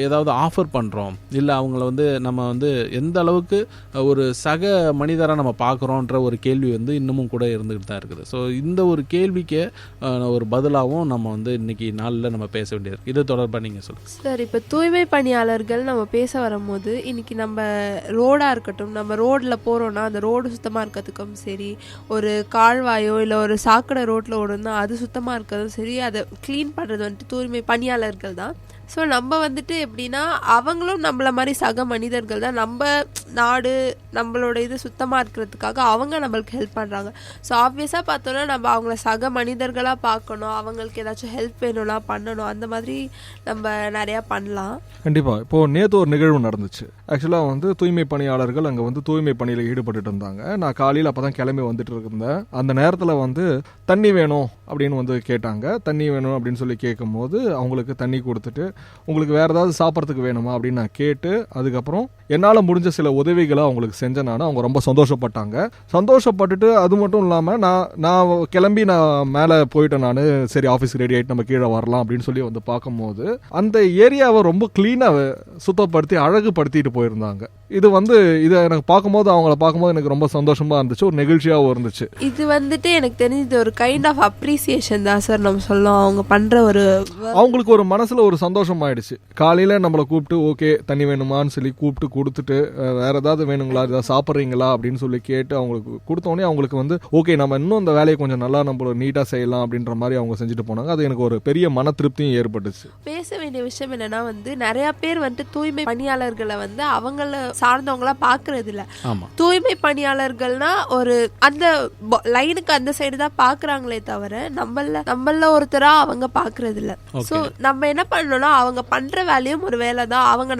ஏதாவது ஆஃபர் பண்ணுறோம், இல்லை அவங்கள வந்து நம்ம வந்து எந்த அளவுக்கு ஒரு சக மனிதராக நம்ம பார்க்குறோன்ற ஒரு கேள்வி வந்து இன்னமும் கூட இருந்துகிட்டு தான் இருக்குது. ஸோ இந்த ஒரு கேள்விக்கு ஒரு பதிலாகவும் நம்ம வந்து இன்னைக்கு நாளில் நம்ம பேச வேண்டியது. இது தொடர்பாக நீங்கள் சொல்லுங்கள் சார். இப்போ தூய்மை பணியாளர்கள் நம்ம பேச வரும்போது இன்னைக்கு நம்ம ரோடாக இருக்கட்டும், நம்ம ரோடில் போகிறோன்னா அந்த ரோடு சுத்தமாக இருக்கிறதுக்கும் சரி, ஒரு கால்வாயோ இல்லை ஒரு சாக்கடை ரோட்டில் ஓடுனா அது சுத்தமாக இருக்கிறதும் சரி, அதை க்ளீன் பண்ணுறது வந்துட்டு தூய்மை பணியாளர்கள் தான். ஸோ நம்ம வந்துட்டு எப்படின்னா அவங்களும் நம்மள மாதிரி சக மனிதர்கள் தான். நம்ம நாடு நம்மளோட இது சுத்தமாக இருக்கிறதுக்காக அவங்க நம்மளுக்கு ஹெல்ப் பண்ணுறாங்க. ஸோ ஆப்வியஸாக பார்த்தோன்னா நம்ம அவங்கள சக மனிதர்களாக பார்க்கணும், அவங்களுக்கு ஏதாச்சும் ஹெல்ப் வேணும்னா பண்ணணும், அந்த மாதிரி நம்ம நிறையா பண்ணலாம். கண்டிப்பாக. இப்போது நேற்று ஒரு நிகழ்வு நடந்துச்சு. ஆக்சுவலாக வந்து தூய்மை பணியாளர்கள் அங்கே வந்து தூய்மை பணியில் ஈடுபட்டு இருந்தாங்க. நான் காலையில் அப்போ தான் கிளம்பி வந்துட்டு இருந்தேன். அந்த நேரத்தில் வந்து தண்ணி வேணும் அப்படின்னு வந்து கேட்டாங்க. தண்ணி வேணும் அப்படின்னு சொல்லி கேட்கும்போது அவங்களுக்கு தண்ணி கொடுத்துட்டு உங்களுக்கு வேறு ஏதாவது சாப்பிட்றதுக்கு வேணுமா அப்படின்னு நான் கேட்டு அதுக்கப்புறம் என்னால் முடிஞ்ச சில உதவிகளை அவங்களுக்கு செஞ்சேன். அவங்க ரொம்ப சந்தோஷப்பட்டுட்டு அது மட்டும் இல்லாமல் நான் கிளம்பி நான் மேலே போயிட்டேன். நான் சரி ஆஃபீஸ் ரெடி ஆகிட்டு நம்ம கீழே வரலாம் அப்படின்னு சொல்லி வந்து பார்க்கும்போது அந்த ஏரியாவை ரொம்ப கிளீனாக சுத்தப்படுத்தி அழகுபடுத்திட்டு போயிருந்தாங்க. இதை எனக்கு பார்க்கும்போது எனக்கு ரொம்ப சந்தோஷமாக இருந்துச்சு, ஒரு நெகிழ்ச்சியாகவும் இருந்துச்சு. இது வந்துட்டு எனக்கு தெரிஞ்சது ஒரு கைண்ட் ஆஃப் அப்ரிசியேஷன் தான் சார் நம்ம சொல்லலாம். அவங்க பண்ணுற அவங்களுக்கு ஒரு மனசில் ஒரு சந்தோஷம் ஆயிடுச்சு. காலையில் நம்மளை கூப்பிட்டு ஓகே தண்ணி வேணுமான்னு சொல்லி கூப்பிட்டு கொடுத்துட்டு வேற ஏதாவது வேணுங்களா, ஏதாவது சாப்பிட்றீங்களா அப்படின்னு சொல்லி கேட்டு அவங்களுக்கு கொடுத்தோடனே அவங்களுக்கு வந்து ஓகே நம்ம இன்னும் இந்த வேலையை கொஞ்சம் நல்லா நம்ம நீட்டாக செய்யலாம் அப்படின்ற மாதிரி அவங்க செஞ்சுட்டு போனாங்க. அது எனக்கு ஒரு பெரிய மன திருப்தியும் ஏற்பட்டுச்சு. பேச வேண்டிய விஷயம் என்னன்னா வந்து நிறைய பேர் வந்துட்டு தூய்மை பணியாளர்களை வந்து அவங்கள சார்ந்தவங்களா பாக்குறது இல்ல. தூய்மை பணியாளர்கள்னா ஒரு அந்த லைனுக்கு அந்த சைடு தான் பாக்குறாங்களே தவிர நம்மள ஒருத்தரா அவங்க பாக்குறது இல்ல. சோ நம்ம என்ன பண்ணணும்னா அவங்க பண்ற வேலையும் ஒரு வேலை தான். அவங்க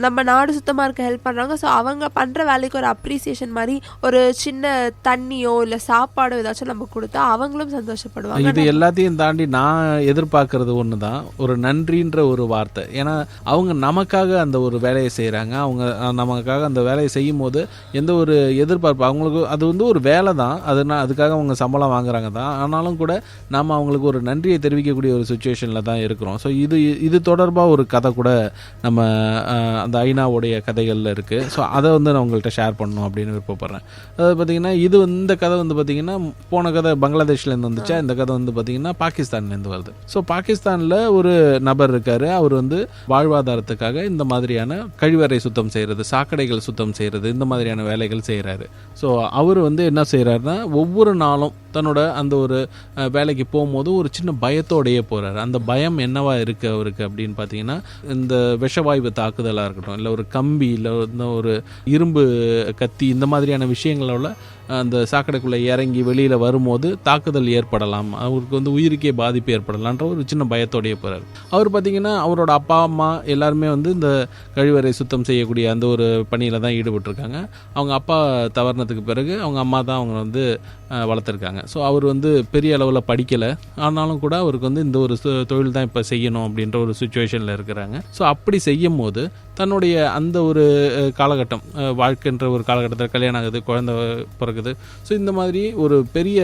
நம்ம நாடு சுத்தமா இருக்க ஹெல்ப் பண்றாங்க. ஸோ அவங்க அவங்க பண்ணுற வேலைக்கு ஒரு அப்ரிசியேஷன் மாதிரி ஒரு சின்ன தண்ணியோ இல்லை சாப்பாடோ ஏதாச்சும் நம்ம கொடுத்தா அவங்களும் சந்தோஷப்படுவாங்க. இது எல்லாத்தையும் தாண்டி நான் எதிர்பார்க்கறது ஒன்று தான், ஒரு நன்றின்ற ஒரு வார்த்தை. ஏன்னா அவங்க நமக்காக அந்த ஒரு வேலையை செய்கிறாங்க, அவங்க நமக்காக அந்த வேலையை செய்யும் போது எந்த ஒரு எதிர்பார்ப்பு அவங்களுக்கு அது வந்து ஒரு வேலை தான், அதுக்காக அவங்க சம்பளம் வாங்குறாங்க தான். ஆனாலும் கூட நாம் அவங்களுக்கு ஒரு நன்றியை தெரிவிக்கக்கூடிய ஒரு சுச்சுவேஷனில் தான் இருக்கிறோம். ஸோ இது தொடர்பாக ஒரு கதை கூட நம்ம அந்த ஐநாவுடைய கதைகளில் இருக்குது. ஸோ அதை வந்து நான் உங்கள்கிட்ட ஷேர் பண்ணணும் அப்படின்னு விருப்பப்படுறேன். அதாவது பார்த்திங்கன்னா இந்த கதை வந்து பார்த்திங்கன்னா போன கதை பங்களாதேஷ்லேருந்து வந்துச்சா, இந்த கதை வந்து பார்த்திங்கன்னா பாகிஸ்தான்லேருந்து வருது. ஸோ பாகிஸ்தானில் ஒரு நபர் இருக்கார், அவர் வந்து வாழ்வாதாரத்துக்காக இந்த மாதிரியான கழிவறை சுத்தம் செய்கிறது, சாக்கடைகள் சுத்தம் செய்கிறது, இந்த மாதிரியான வேலைகள் செய்கிறாரு. ஸோ அவர் வந்து என்ன செய்கிறாருன்னா ஒவ்வொரு நாளும் தன்னோட அந்த ஒரு வேலைக்கு போகும்போது ஒரு சின்ன பயத்தோடையே போகிறாரு. அந்த பயம் என்னவா இருக்குது அவருக்கு அப்படின்னு பார்த்தீங்கன்னா, இந்த விஷவாயு தாக்குதலாக இருக்கட்டும், இல்லை ஒரு கம்பி, இல்லை ஒரு இரும்பு கத்தி, இந்த மாதிரியான விஷயங்களோட அந்த சாக்கடைக்குள்ளே இறங்கி வெளியில் வரும்போது தாக்குதல் ஏற்படலாம், அவருக்கு வந்து உயிருக்கே பாதிப்பு ஏற்படலான்ற ஒரு சின்ன பயத்தோடையே போகிறார். அவர் பார்த்திங்கன்னா அவரோட அப்பா அம்மா எல்லாருமே வந்து இந்த கழிவறை சுத்தம் செய்யக்கூடிய அந்த ஒரு பணியில் தான் ஈடுபட்டிருக்காங்க. அவங்க அப்பா தவறினதுக்கு பிறகு அவங்க அம்மா தான் அவங்க வந்து வளர்த்துருக்காங்க. ஸோ அவர் வந்து பெரிய அளவில் படிக்கலை, ஆனாலும் கூட அவருக்கு வந்து இந்த ஒரு தொழில் தான் இப்போ செய்யணும் அப்படின்ற ஒரு சுச்சுவேஷனில் இருக்கிறாங்க. ஸோ அப்படி செய்யும் போது தன்னுடைய அந்த ஒரு காலகட்டம், வாழ்க்கைன்ற ஒரு காலகட்டத்தில் கல்யாணம் ஆகுது, குழந்தை பிறகுது. ஸோ இந்த மாதிரி ஒரு பெரிய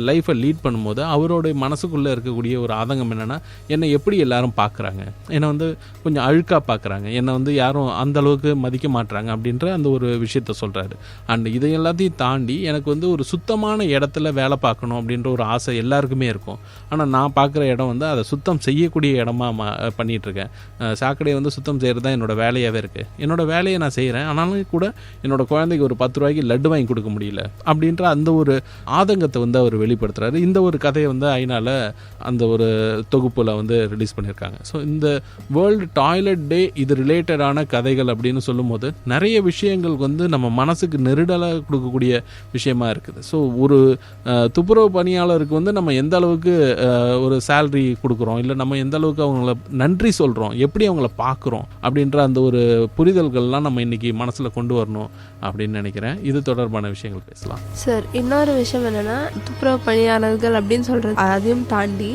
லைஃப்பை லீட் பண்ணும்போது அவருடைய மனசுக்குள்ளே இருக்கக்கூடிய ஒரு ஆதங்கம் என்னென்னா, என்னை எப்படி எல்லாரும் பார்க்குறாங்க, என்னை வந்து கொஞ்சம் அழுக்காக பார்க்குறாங்க, என்னை வந்து யாரும் அந்தளவுக்கு மதிக்க மாட்டுறாங்க அப்படின்ற அந்த ஒரு விஷயத்த சொல்கிறாரு. அண்ட் இதை எல்லாத்தையும் தாண்டி எனக்கு வந்து ஒரு சுத்தமான இடத்துல வேலை பார்க்கணும் அப்படின்ற ஒரு ஆசை எல்லாருக்குமே இருக்கும். ஆனால் நான் பார்க்குற இடம் வந்து அதை சுத்தம் செய்யக்கூடிய இடமா பண்ணிகிட்ருக்கேன். சாக்கடையை வந்து சுத்தம் செய்கிறது தான் என்னோடய வேலையாகவே இருக்குது. என்னோடய வேலையை நான் செய்கிறேன், ஆனாலும் கூட என்னோடய குழந்தைக்கு ஒரு 10 ரூபாய்க்கு லட்டு வாங்கி கொடுக்க முடியல அப்படின்ற அந்த ஒரு ஆதங்கத்தை வந்து அவர் வெளிப்படுத்துகிறாரு. இந்த ஒரு கதையை வந்து ஐநால அந்த ஒரு தொகுப்பில் வந்து ரிலீஸ் பண்ணியிருக்காங்க. ஸோ இந்த வேர்ல்டு டாய்லெட் டே இது ரிலேட்டடான கதைகள் அப்படின்னு சொல்லும்போது நிறைய விஷயங்கள் வந்து நம்ம மனசுக்கு நெருடலாக கொடுக்கக்கூடிய விஷயமா இருக்குது. ஸோ ஒரு துப்புரவு பணியாளருக்கு வந்து நம்ம எந்த அளவுக்கு ஒரு சேலரி கொடுக்குறோம், இல்லை நம்ம எந்த அளவுக்கு அவங்கள நன்றி சொல்கிறோம், எப்படி அவங்கள பார்க்குறோம் அப்படின்ற அந்த ஒரு புரிதல்கள்லாம் நம்ம இன்னைக்கு மனசில் கொண்டு வரணும் அப்படின்னு நினைக்கிறேன். இது தொடர்பான விஷயங்கள் பேசலாம் சார். இன்னொரு விஷயம் என்னென்னா, துப்புரவு பணியாளர்கள் அப்படின்னு சொல்கிறது அதையும் தாண்டி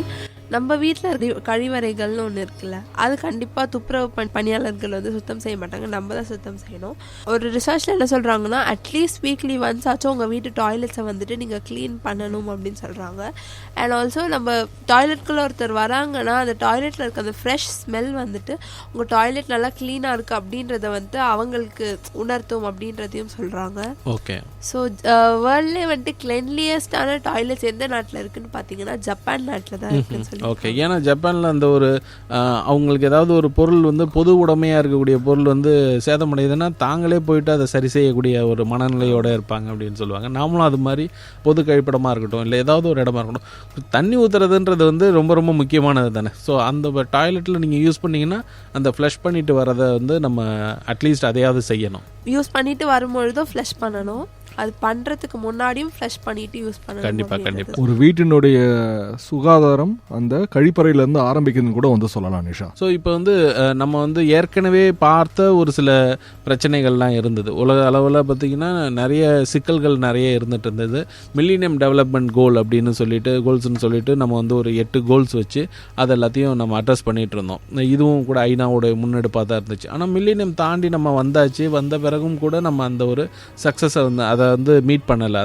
நம்ம வீட்டில் கழிவறைகள்னு ஒன்று இருக்குல்ல, அது கண்டிப்பாக துப்புரவு பணியாளர்கள் வந்து சுத்தம் செய்ய மாட்டாங்க, நம்ம தான் சுத்தம் செய்யணும். ஒரு ரிசர்ச்சில் என்ன சொல்கிறாங்கன்னா, அட்லீஸ்ட் வீக்லி ஒன்ஸ் ஆச்சும் உங்கள் வீட்டு டாய்லெட்ஸை வந்துட்டு நீங்கள் க்ளீன் பண்ணணும் அப்படின்னு சொல்கிறாங்க. அண்ட் ஆல்சோ நம்ம டாய்லெட்குள்ளே ஒருத்தர் வராங்கன்னா அந்த டாய்லெட்டில் இருக்க அந்த ஃப்ரெஷ் ஸ்மெல் வந்துட்டு உங்கள் டாய்லெட் நல்லா க்ளீனாக இருக்குது அப்படின்றத வந்து அவங்களுக்கு உணர்த்தும் அப்படின்றதையும் சொல்கிறாங்க. ஓகே. ஸோ வேர்ல்ட்லேயே வந்துட்டு கிளென்லியஸ்டான டாய்லெட்ஸ் எந்த நாட்டில் இருக்குதுன்னு பார்த்தீங்கன்னா ஜப்பான் நாட்டில் தான் இருக்குன்னு சொல்லி. ஓகே. ஏன்னா ஜப்பானில் அந்த ஒரு அவங்களுக்கு ஏதாவது ஒரு பொருள் வந்து பொது உடைமையாக இருக்கக்கூடிய பொருள் வந்து சேதமடையுதுன்னா தாங்களே போயிட்டு அதை சரி செய்யக்கூடிய ஒரு மனநிலையோடு இருப்பாங்க அப்படின்னு சொல்லுவாங்க. நாமளும் அது மாதிரி பொது கழிப்பிடமாக இருக்கட்டும், இல்லை ஏதாவது ஒரு இடமா இருக்கட்டும், தண்ணி ஊற்றுறதுன்றது வந்து ரொம்ப ரொம்ப முக்கியமானது தானே. ஸோ அந்த டாய்லெட்டில் நீங்கள் யூஸ் பண்ணிங்கன்னா அந்த ஃப்ளஷ் பண்ணிட்டு வரதை வந்து நம்ம அட்லீஸ்ட் அதையாவது செய்யணும். யூஸ் பண்ணிட்டு வரும்பொழுதும் ஃப்ளஷ் பண்ணணும், அது பண்ணுறதுக்கு முன்னாடியும் ஃப்ளஷ் பண்ணிட்டு யூஸ் பண்ணணும். கண்டிப்பாக ஒரு வீட்டினுடைய சுகாதாரம் அந்த கழிப்பறையிலேருந்து ஆரம்பிக்குதுன்னு கூட வந்து சொல்லலாம் நிஷா. ஸோ இப்போ வந்து நம்ம வந்து ஏற்கனவே பார்த்த ஒரு சில பிரச்சனைகள்லாம் இருந்தது. உலக அளவில் பார்த்திங்கன்னா நிறைய சிக்கல்கள் நிறைய இருந்துகிட்டு இருந்தது. மில்லினியம் டெவலப்மெண்ட் கோல் அப்படின்னு சொல்லிட்டு கோல்ஸ்ன்னு சொல்லிட்டு நம்ம வந்து ஒரு 8 கோல்ஸ் வச்சு அது எல்லாத்தையும் நம்ம அட்ரஸ் பண்ணிகிட்டு இருந்தோம். இதுவும் கூட ஐநாவோட முன்னெடுப்பாக தான் இருந்துச்சு. ஆனால் மில்லினியம் தாண்டி நம்ம வந்த பிறகும் கூட நம்ம அந்த ஒரு சக்ஸஸை வந்து அதை வந்து மீட் பண்ணலை,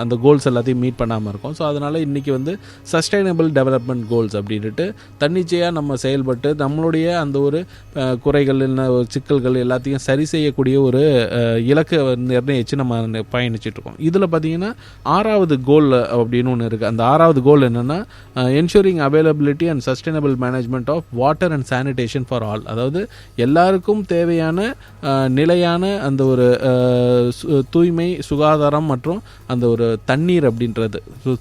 அந்த கோல்ஸ் எல்லாத்தையும் மீட் பண்ணாமல் இருக்கும். ஸோ அதனால் இன்றைக்கி வந்து சஸ்டைனபிள் டெவலப்மெண்ட் கோல்ஸ் அப்படின்ட்டு தன்னிச்சையாக நம்ம செயல்பட்டு நம்மளுடைய அந்த ஒரு குறைகள் சிக்கல்கள் எல்லாத்தையும் சரி செய்யக்கூடிய ஒரு இலக்கை நிர்ணயித்து நம்ம பயணிச்சிட்ருக்கோம். இதில் பார்த்திங்கன்னா 6வது கோல் அப்படின்னு ஒன்று இருக்குது. அந்த 6வது கோல் என்னென்னா ensuring availability and sustainable management of water and sanitation for all. அதாவது எல்லாருக்கும் தேவையான நிலையான அந்த ஒரு தூய்மை, சுகாதாரம் மற்றும் அந்த ஒரு தண்ணீர் அப்படின்றது,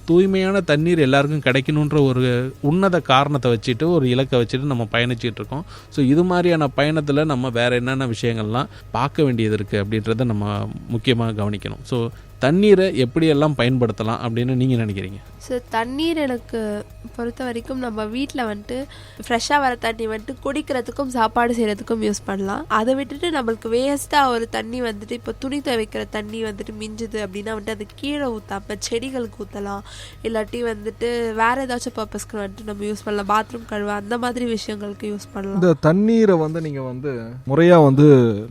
தூய்மையான தண்ணீர் எல்லாருக்கும் கிடைக்கணுன்ற ஒரு உன்னத காரணத்தை வச்சுட்டு ஒரு இலக்கை வச்சுட்டு நம்ம பயணிச்சுட்டு இருக்கோம். ஸோ இது மாதிரியான பயணத்தில் நம்ம வேறு என்னென்ன விஷயங்கள்லாம் பார்க்க வேண்டியது இருக்குது அப்படின்றத நம்ம முக்கியமாக கவனிக்கணும். ஸோ தண்ணீரை எப்படியெல்லாம் பயன்படுத்தலாம் அப்படின்னு நீங்கள் நினைக்கிறீங்க? ஸோ தண்ணீர் எனக்கு பொறுத்த வரைக்கும் நம்ம வீட்டில் வந்துட்டு ஃப்ரெஷ்ஷாக வர தண்ணி வந்துட்டு குடிக்கிறதுக்கும் சாப்பாடு செய்கிறதுக்கும் யூஸ் பண்ணலாம். அதை விட்டுட்டு நம்மளுக்கு வேஸ்ட்டாக ஒரு தண்ணி வந்துட்டு இப்போ துணி துவைக்கிற தண்ணி வந்துட்டு மிஞ்சுது அப்படின்னா வந்துட்டு அது கீழே ஊற்றாம செடிகளுக்கு ஊற்றலாம். இல்லாட்டி வந்துட்டு வேறு ஏதாச்சும் பர்பஸ்க்கு வந்துட்டு நம்ம யூஸ் பண்ணலாம். பாத்ரூம் கழுவ அந்த மாதிரி விஷயங்களுக்கு யூஸ் பண்ணலாம். இந்த தண்ணீரை வந்து நீங்கள் வந்து முறையாக வந்து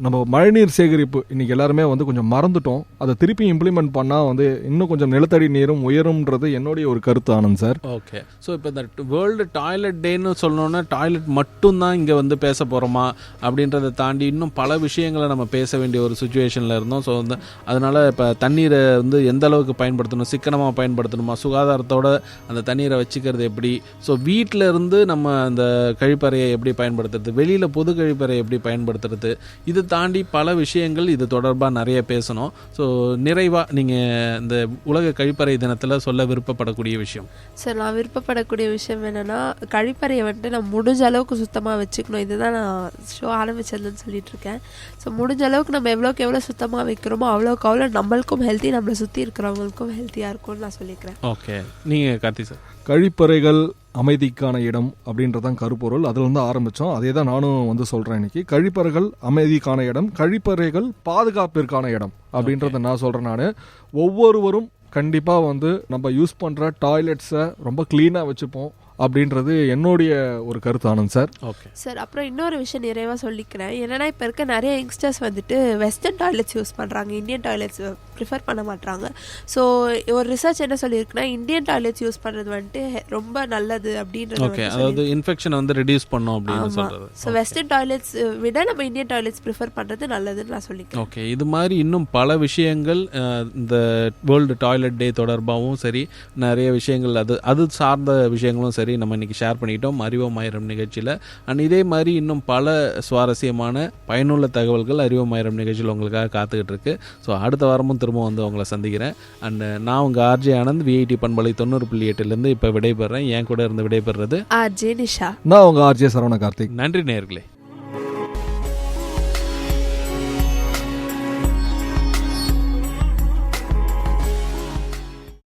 நம்ம மழைநீர் சேகரிப்பு இன்னைக்கு எல்லாருமே வந்து கொஞ்சம் மறந்துட்டோம். அதை திருப்பி இம்ப்ளிமெண்ட் பண்ணால் வந்து இன்னும் கொஞ்சம் நிலத்தடி நீரும் உயரும்ன்றது என்னுடைய ஒரு கருத்து ஆனந்த் சார். ஓகே, ஸோ இப்போ இந்த வேர்ல்டு டாய்லெட் டேன்னு சொல்லணுன்னா டாய்லெட் மட்டும்தான் இங்கே வந்து பேச போகிறோமா அப்படின்றத தாண்டி இன்னும் பல விஷயங்களை நம்ம பேச வேண்டிய ஒரு சுச்சுவேஷனில் இருந்தோம். ஸோ வந்து அதனால் இப்போ தண்ணீரை வந்து எந்த அளவுக்கு பயன்படுத்தணும், சிக்கனமாக பயன்படுத்தணுமா, சுகாதாரத்தோட அந்த தண்ணீரை வச்சுக்கிறது எப்படி, ஸோ வீட்டில் இருந்து நம்ம அந்த கழிப்பறையை எப்படி பயன்படுத்துறது, வெளியில் பொது கழிப்பறையை எப்படி பயன்படுத்துறது, இது தாண்டி பல விஷயங்கள் இது தொடர்பாக நிறைய பேசணும். ஸோ நிறைவாக நீங்கள் இந்த உலக கழிப்பறை தினத்தில் சொல்ல விருப்பப்படக்கூடிய விஷயம்? சார், நான் விருப்பப்படக்கூடிய விஷயம் என்னென்னா கழிப்பறையை வந்துட்டு நான் முடிஞ்ச அளவுக்கு சுத்தமாக வச்சுக்கணும். இதுதான் நான் ஷோ ஆரம்பிச்சதுன்னு சொல்லிட்டு இருக்கேன். ஸோ முடிஞ்ச அளவுக்கு நம்ம எவ்வளோக்கு எவ்வளோ சுத்தமாக வைக்கிறோமோ அவ்வளோக்கு அவ்வளோ நம்மளுக்கும் ஹெல்த்தி, நம்மளை சுற்றி இருக்கிறவங்களுக்கும் ஹெல்த்தியாக இருக்கும்னு நான் சொல்லிக்கிறேன். ஓகே, நீங்கள் கார்த்தி சார்? கழிப்பறைகள் அமைதிக்கான இடம் அப்படின்றதான் கருப்பொருள். அதில் வந்து ஆரம்பித்தோம். அதே தான் நானும் வந்து சொல்கிறேன். இன்னைக்கு கழிப்பறைகள் அமைதிக்கான இடம், கழிப்பறைகள் பாதுகாப்பிற்கான இடம் அப்படின்றத நான் சொல்கிறேன். நான் ஒவ்வொருவரும் கண்டிப்பாக வந்து நம்ம யூஸ் பண்ணுற டாய்லெட்ஸை ரொம்ப க்ளீனாக வச்சுப்போம் அப்படின்றது என்னுடைய ஒரு கருத்து ஆனந்த் சார். ஓகே சார், அப்புறம் இன்னொரு விஷயம் நிறைவாக சொல்லிக்கிறேன். என்னென்னா இப்போ இருக்க நிறைய யங்ஸ்டர்ஸ் வந்துட்டு வெஸ்டர்ன் டாய்லெட்ஸ் யூஸ் பண்ணுறாங்க, இந்தியன் டாய்லெட்ஸ் ப்ரிஃபர் பண்ண மாட்டாங்க. ஸோ ஒரு ரிசர்ச் என்ன சொல்லியிருக்குன்னா இந்தியன் டாய்லெட்ஸ் யூஸ் பண்ணுறது வந்துட்டு ரொம்ப நல்லது அப்படின்றது. ஓகே, அதாவது இன்ஃபெக்ஷன் வந்து ரெடியூஸ் பண்ணோம் அப்படின்னு சொல்கிறது. ஸோ வெஸ்டர்ன் டாய்லெட்ஸ் விட நம்ம இந்தியன் டாய்லெட்ஸ் ப்ரிஃபர் பண்ணுறது நல்லதுன்னு நான் சொல்லிக்கிறேன். ஓகே, இது மாதிரி இன்னும் பல விஷயங்கள் இந்த வேர்ல்டு டாய்லெட் டே தொடர்பாகவும் சரி, நிறைய விஷயங்கள் அது சார்ந்த விஷயங்களும் சரி நம்ம இன்னைக்கு ஷேர் பண்ணிக்கிட்டோம் அறிவோம் ஆயிரம் நிகழ்ச்சியில். அண்ட் இதே மாதிரி இன்னும் பல சுவாரஸ்யமான பயனுள்ள தகவல்கள் அறிவோம் ஆயிரம் நிகழ்ச்சியில் உங்களுக்காக காத்துக்கிட்டு இருக்கு. ஸோ அடுத்த வாரமும் திரும்ப வந்து உங்களை சந்திக்கிறேன். அண்ட் நான் உங்கள் ஆர்ஜே ஆனந்த், விஐடி பண்பலை 90.8 இப்போ விடைபெறேன். என் கூட இருந்து விடைபெறுறது ஆர்ஜே நிஷா. நான் உங்கள் ஆர்ஜே சரவண கார்த்திக். நன்றி நேயர்களே.